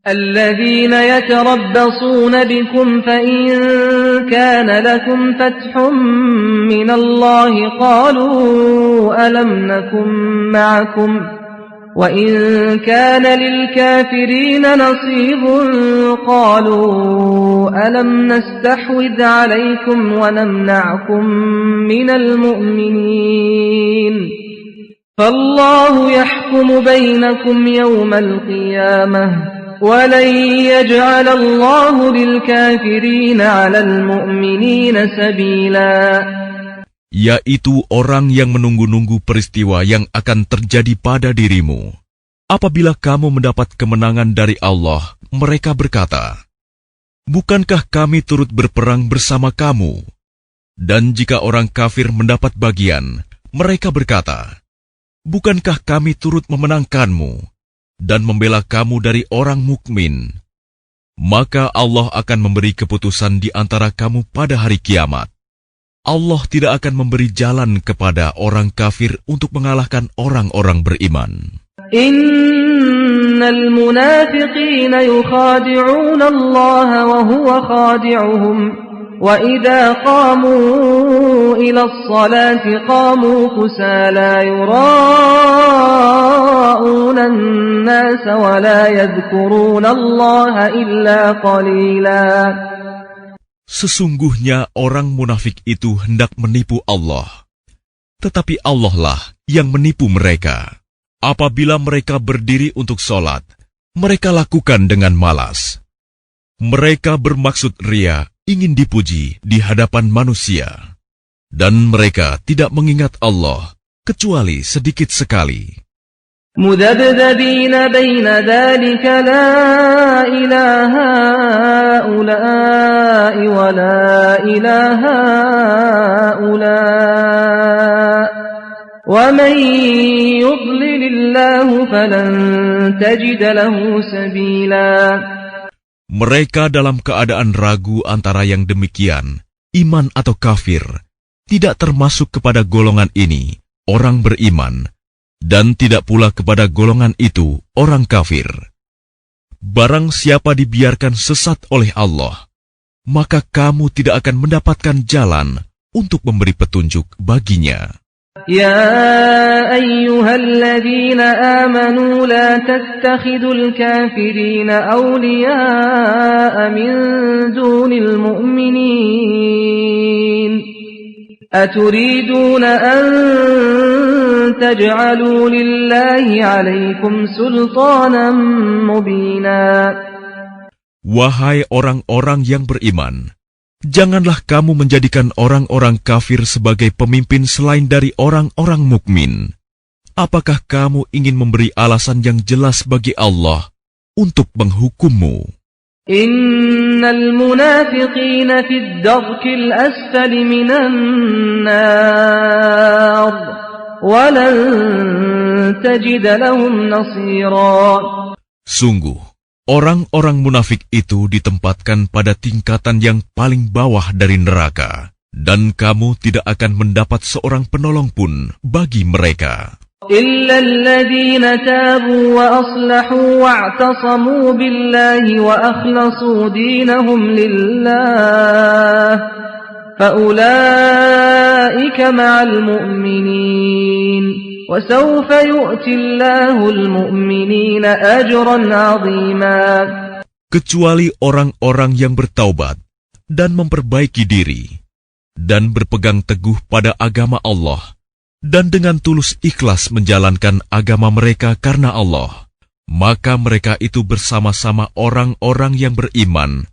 الذين يتربصون بكم فإن كان لكم فتح من الله قالوا ألم نكن معكم وإن كان للكافرين نصيب قالوا ألم نستحوذ عليكم ونمنعكم من المؤمنين فالله يحكم بينكم يوم القيامة وَلَنْ يَجْعَلَ اللَّهُ لِلْكَافِرِينَ عَلَى الْمُؤْمِنِينَ سَبِيلًا. Yaitu orang yang menunggu-nunggu peristiwa yang akan terjadi pada dirimu. Apabila kamu mendapat kemenangan dari Allah, mereka berkata, "Bukankah kami turut berperang bersama kamu?" Dan jika orang kafir mendapat bagian, mereka berkata, "Bukankah kami turut memenangkanmu dan membela kamu dari orang mukmin?" Maka Allah akan memberi keputusan di antara kamu pada hari kiamat. Allah tidak akan memberi jalan kepada orang kafir untuk mengalahkan orang-orang beriman. Innal munafiqina yukhadi'una Allah wa huwa khadi'uhum wa idza qamu ila as-salati qamu kusala yura'una an-nas wa la yadhkuruna Allah illa qalila. Sesungguhnya orang munafik itu hendak menipu Allah, tetapi Allah lah yang menipu mereka. Apabila mereka berdiri untuk sholat, mereka lakukan dengan malas. Mereka bermaksud ria, ingin dipuji di hadapan manusia. Dan mereka tidak mengingat Allah, kecuali sedikit sekali. مذبذبين بين ذلك لا إله هؤلاء ولا إله هؤلاء ومن يضلل الله فلن تجد له سبيلا. Mereka dalam keadaan ragu antara yang demikian, iman atau kafir, tidak termasuk kepada golongan ini, orang beriman, dan tidak pula kepada golongan itu, orang kafir. Barang siapa dibiarkan sesat oleh Allah, maka kamu tidak akan mendapatkan jalan untuk memberi petunjuk baginya. Ya ayyuhalladzina amanu la tattakhidul kafirina awliya'a min dunil mu'minin. أتريدون أن تجعلوا لله عليكم سلطانا مبينا. Wahai orang-orang yang beriman, janganlah kamu menjadikan orang-orang kafir sebagai pemimpin selain dari orang-orang mukmin. Apakah kamu ingin memberi alasan yang jelas bagi Allah untuk menghukummu? Innal munafiqina fid darkil asfali minan nar wa lan tajid lahum nasira. Sungguh, orang-orang munafik itu ditempatkan pada tingkatan yang paling bawah dari neraka, dan kamu tidak akan mendapat seorang penolong pun bagi mereka. إلا الذين تابوا وأصلحوا واعتصموا بالله وأخلصوا دينهم لله فأولئك مع المؤمنين وسوف يؤتي الله المؤمنين أجرا عظيما. Kecuali orang-orang yang bertaubat dan memperbaiki diri dan berpegang teguh pada agama Allah, dan dengan tulus ikhlas menjalankan agama mereka karena Allah, maka mereka itu bersama-sama orang-orang yang beriman,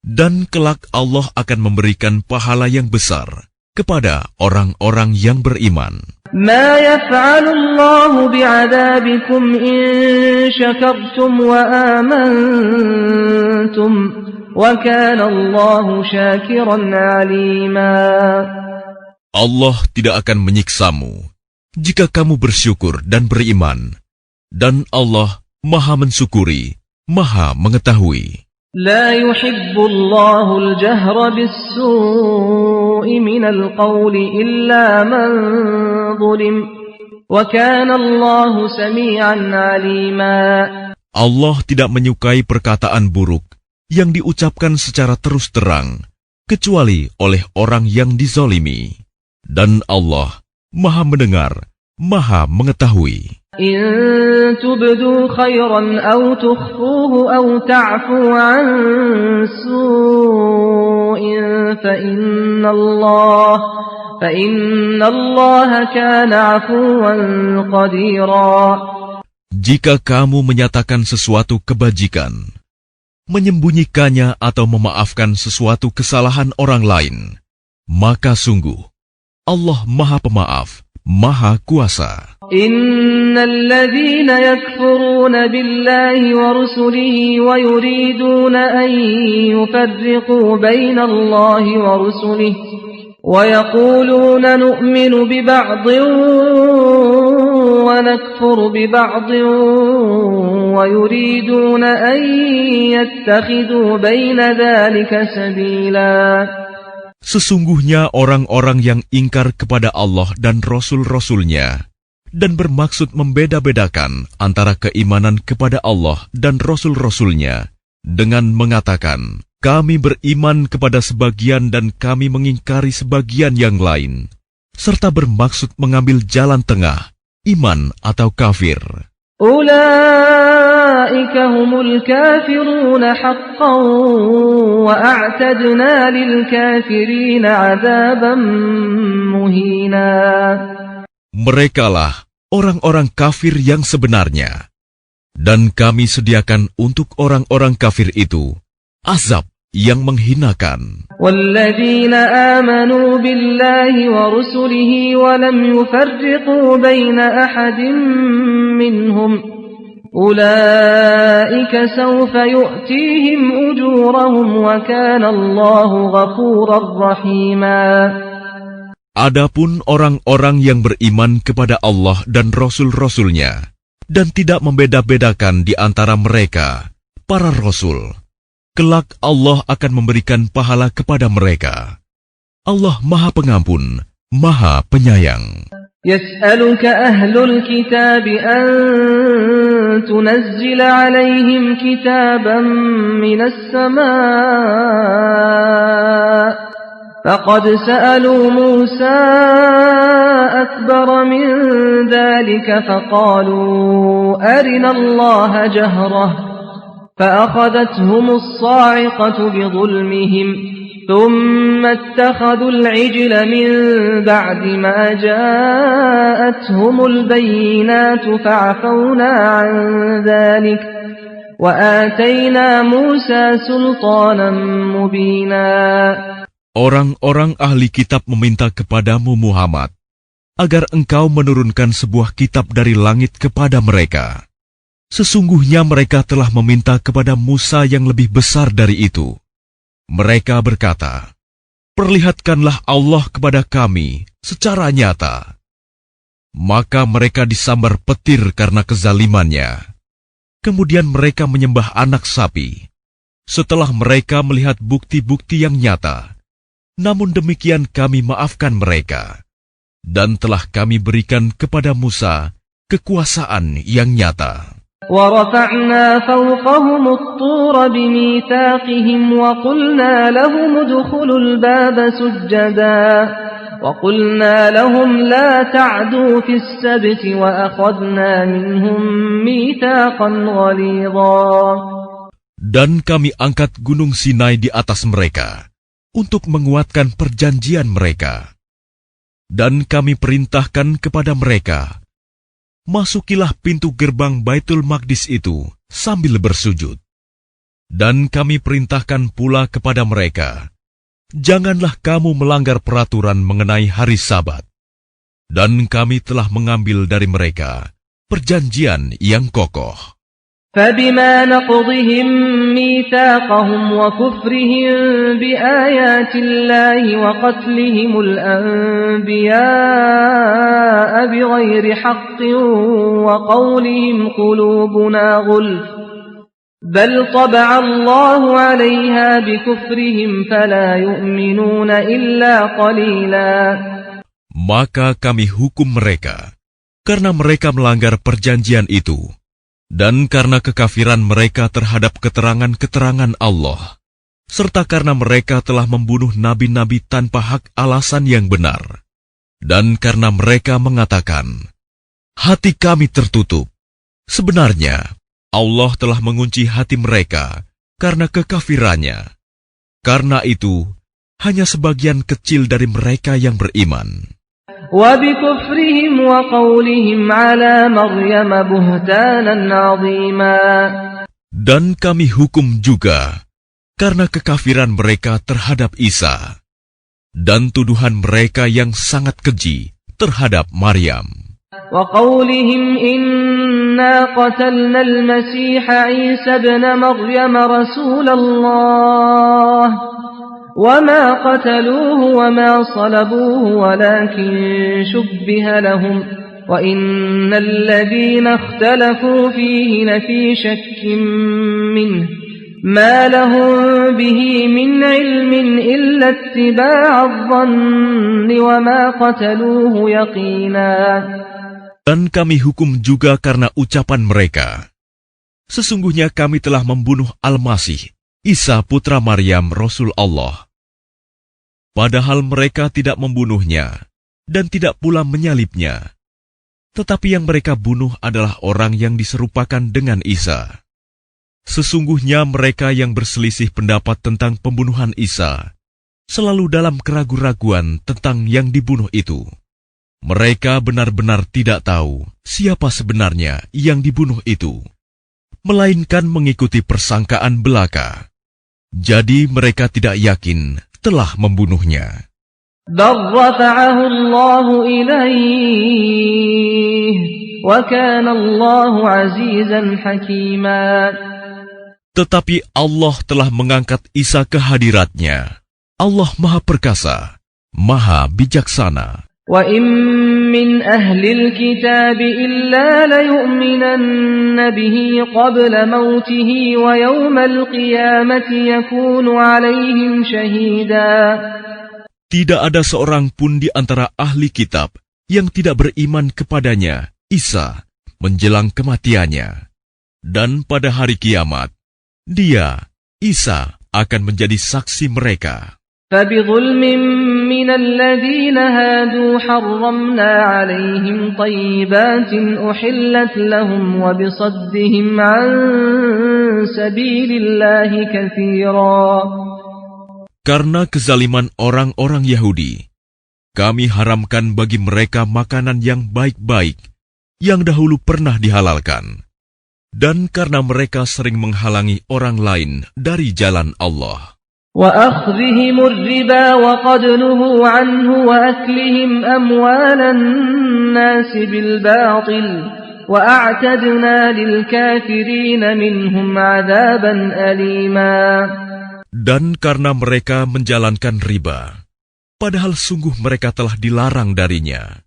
dan kelak Allah akan memberikan pahala yang besar kepada orang-orang yang beriman. Ma yaf'alu Allahu bi'adabikum in syakartum wa amantum wa kana Allahu syakiran 'alima. Allah tidak akan menyiksamu jika kamu bersyukur dan beriman, dan Allah Maha mensyukuri, Maha mengetahui. La yuhibbu Allahu al-jahra bis-su'i minal qawli illa man zulim wa kana Allahu sami'an 'alima. Allah tidak menyukai perkataan buruk yang diucapkan secara terus terang, kecuali oleh orang yang dizalimi. Dan Allah Maha mendengar, Maha mengetahui. إن تبدوا خيرا أو تخفوه أو تعفوا عن سوء فإن الله كان عفوا قديرا. Jika kamu menyatakan sesuatu kebajikan, menyembunyikannya atau memaafkan sesuatu kesalahan orang lain, maka sungguh Allah Maha Pemaaf, Maha Kuasa. Innal ladzina yakfuruna billahi wa rusulihi wa yuriduna an yufarriqu bainallahi wa rusulihi wa yaquluna nu'minu bi ba'dhin wa nakfuru bi ba'dhin wa yuriduna an yattakhidhu baina dhalika sabila. Sesungguhnya orang-orang yang ingkar kepada Allah dan Rasul-Rasulnya dan bermaksud membeda-bedakan antara keimanan kepada Allah dan Rasul-Rasulnya dengan mengatakan, kami beriman kepada sebagian dan kami mengingkari sebagian yang lain, serta bermaksud mengambil jalan tengah, iman atau kafir. Ulaika humul kafiruna haqqan wa a'tadna lil kafirina 'adzaban muhina. Merekalah orang-orang kafir yang sebenarnya, dan kami sediakan untuk orang-orang kafir itu azab yang menghinakan. Walladzina amanu billahi wa rusulihi wa lam yufarriqu baina ahadin minhum ulaika sawfa yu'tihim ujurahum wa kana Allahu ghafurar rahima. Adapun orang-orang yang beriman kepada Allah dan Rasul-Rasulnya dan tidak membeda-bedakan di antara mereka, para Rasul, kelak Allah akan memberikan pahala kepada mereka. Allah Maha Pengampun, Maha Penyayang. Yas'aluka ahlul kitab an tunazzila alaihim kitaban minas sama' فقد سألوا موسى أكبر من ذلك فقالوا أرنا الله جهرة فأخذتهم الصاعقة بظلمهم ثم اتخذوا العجل من بعد ما جاءتهم البينات فعفونا عن ذلك وآتينا موسى سلطانا مبينا. Orang-orang ahli kitab meminta kepadamu Muhammad, agar engkau menurunkan sebuah kitab dari langit kepada mereka. Sesungguhnya mereka telah meminta kepada Musa yang lebih besar dari itu. Mereka berkata, perlihatkanlah Allah kepada kami secara nyata. Maka mereka disambar petir karena kezalimannya. Kemudian mereka menyembah anak sapi. Setelah mereka melihat bukti-bukti yang nyata, namun demikian kami maafkan mereka, dan telah kami berikan kepada Musa kekuasaan yang nyata. وَرَفَعْنَا فَوْقَهُمُ الطُّورَ بِمِيثَاقِهِمْ وَقُلْنَا لَهُمُ ادْخُلُوا الْبَابَ سُجَّدًا وَقُلْنَا لَهُمْ لَا تَعْدُوا فِي السَّبْتِ وَأَخَذْنَا مِنْهُمْ مِيثَاقًا غَلِيظًا. Dan kami angkat gunung Sinai di atas mereka untuk menguatkan perjanjian mereka. Dan kami perintahkan kepada mereka, masukilah pintu gerbang Baitul Maqdis itu sambil bersujud. Dan kami perintahkan pula kepada mereka, janganlah kamu melanggar peraturan mengenai hari Sabat. Dan kami telah mengambil dari mereka perjanjian yang kokoh. فَبِمَا نَقْضِهِمْ مِيثَاقَهُمْ وَكُفْرِهِمْ بِآيَاتِ اللَّهِ وَقَتْلِهِمُ الْأَنْبِيَاءَ بِغَيْرِ حَقٍّ وَقَوْلِهِمْ قُلُوبُنَا غُلْفٌ بَلْ طَبَعَ اللَّهُ عَلَيْهَا بِكُفْرِهِمْ فَلَا يُؤْمِنُونَ إِلَّا قَلِيلًا. Maka kami hukum mereka karena mereka melanggar perjanjian itu, Dan karena kekafiran mereka terhadap keterangan-keterangan Allah, serta karena mereka telah membunuh nabi-nabi tanpa hak alasan yang benar, dan karena mereka mengatakan, hati kami tertutup. Sebenarnya, Allah telah mengunci hati mereka karena kekafirannya. Karena itu, hanya sebagian kecil dari mereka yang beriman. وَبِكُفْرِهِمْ وَقَوْلِهِمْ عَلَى مَرْيَمَ بُهْتَانًا عَظِيمًا. Dan kami hukum juga karena kekafiran mereka terhadap Isa dan tuduhan mereka yang sangat keji terhadap Maryam. وَقَوْلِهِمْ إِنَّا قَتَلْنَا الْمَسِيحَ عِيسَى ابْنَ مَرْيَمَ رَسُولَ اللَّهِ وَمَا قَتَلُوهُ وَمَا صَلَبُوهُ وَلَكِنْ شُبِّهَ لَهُمْ وَإِنَّ الَّذِينَ اخْتَلَفُوا فِيهِ لَفِي شَكٍّ مِّنْهُ مَا لَهُم بِهِ مِنْ عِلْمٍ إِلَّا اتِّبَاعَ الظَّنِّ وَمَا قَتَلُوهُ يَقِينًا. Dan kami hukum juga karena ucapan mereka. Sesungguhnya kami telah membunuh Al-Masih, Isa putra Maryam, Rasul Allah. Padahal mereka tidak membunuhnya dan tidak pula menyalibnya. Tetapi yang mereka bunuh adalah orang yang diserupakan dengan Isa. Sesungguhnya mereka yang berselisih pendapat tentang pembunuhan Isa selalu dalam keraguan-raguan tentang yang dibunuh itu. Mereka benar-benar tidak tahu siapa sebenarnya yang dibunuh itu, melainkan mengikuti persangkaan belaka. Jadi mereka tidak yakin telah membunuhnya. بَلْ رَفَعَهُ اللَّهُ إِلَيْهِ وَكَانَ اللَّهُ عَزِيزًا حَكِيمًا. Tetapi Allah telah mengangkat Isa ke hadiratnya. Allah Maha Perkasa, Maha Bijaksana. وَإِن مِّنْ أَهْلِ الْكِتَابِ إِلَّا لَيُؤْمِنَنَّ بِهِ قَبْلَ مَوْتِهِ وَيَوْمَ الْقِيَامَةِ يَكُونُ عَلَيْهِمْ شَهِيدًا. Tidak ada seorang pun di antara ahli kitab yang tidak beriman kepadanya, Isa, menjelang kematiannya. Dan pada hari kiamat, dia, Isa, akan menjadi saksi mereka. فَبِظُلْمٍ مِّنَ الَّذِينَ هَادُوا حَرَّمْنَا عَلَيْهِمْ طَيِّبَاتٍ أُحِلَّتْ لَهُمْ وَبِصَدِّهِمْ عَن سَبِيلِ اللَّهِ كَثِيرًا. Karena kezaliman orang-orang Yahudi, kami haramkan bagi mereka makanan yang baik-baik yang dahulu pernah dihalalkan. Dan karena mereka sering menghalangi orang lain dari jalan Allah. وَأَخْذِهِمُ الرِّبَا وَقَدْ نُهُوا عَنْهُ وَأَكْلِهِمْ أَمْوَالَ النَّاسِ بِالْبَاطِلِ وَأَعْتَدْنَا لِلْكَافِرِينَ مِنْهُمْ عَذَابًا أَلِيمًا. Dan karena mereka menjalankan riba, padahal sungguh mereka telah dilarang darinya.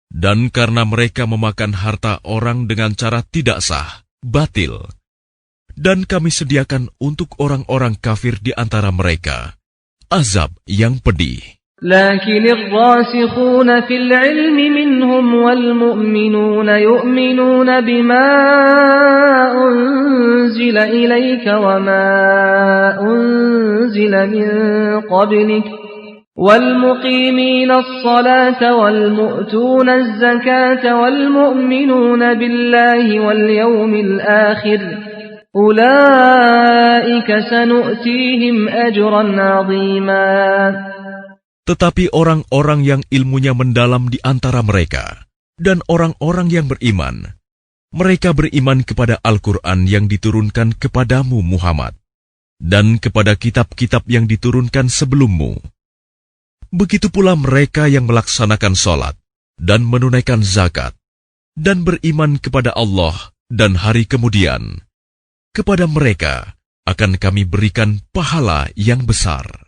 Dan karena mereka memakan harta orang dengan cara tidak sah, batil. Dan kami sediakan untuk orang-orang kafir di antara mereka azab yang pedih. لكن الراسخون في العلم منهم والمؤمنون يؤمنون بما أنزل إليك وما أنزل من قبلك والمقيمين الصلاة والمؤتون الزكاة والمؤمنون بالله واليوم الآخر أولئك سنؤتيهم أجرا عظيما. Tetapi orang-orang yang ilmunya mendalam di antara mereka dan orang-orang yang beriman, mereka beriman kepada Al-Quran yang diturunkan kepadamu Muhammad dan kepada kitab-kitab yang diturunkan sebelummu. Begitu pula mereka yang melaksanakan sholat dan menunaikan zakat dan beriman kepada Allah dan hari kemudian. Kepada mereka akan kami berikan pahala yang besar.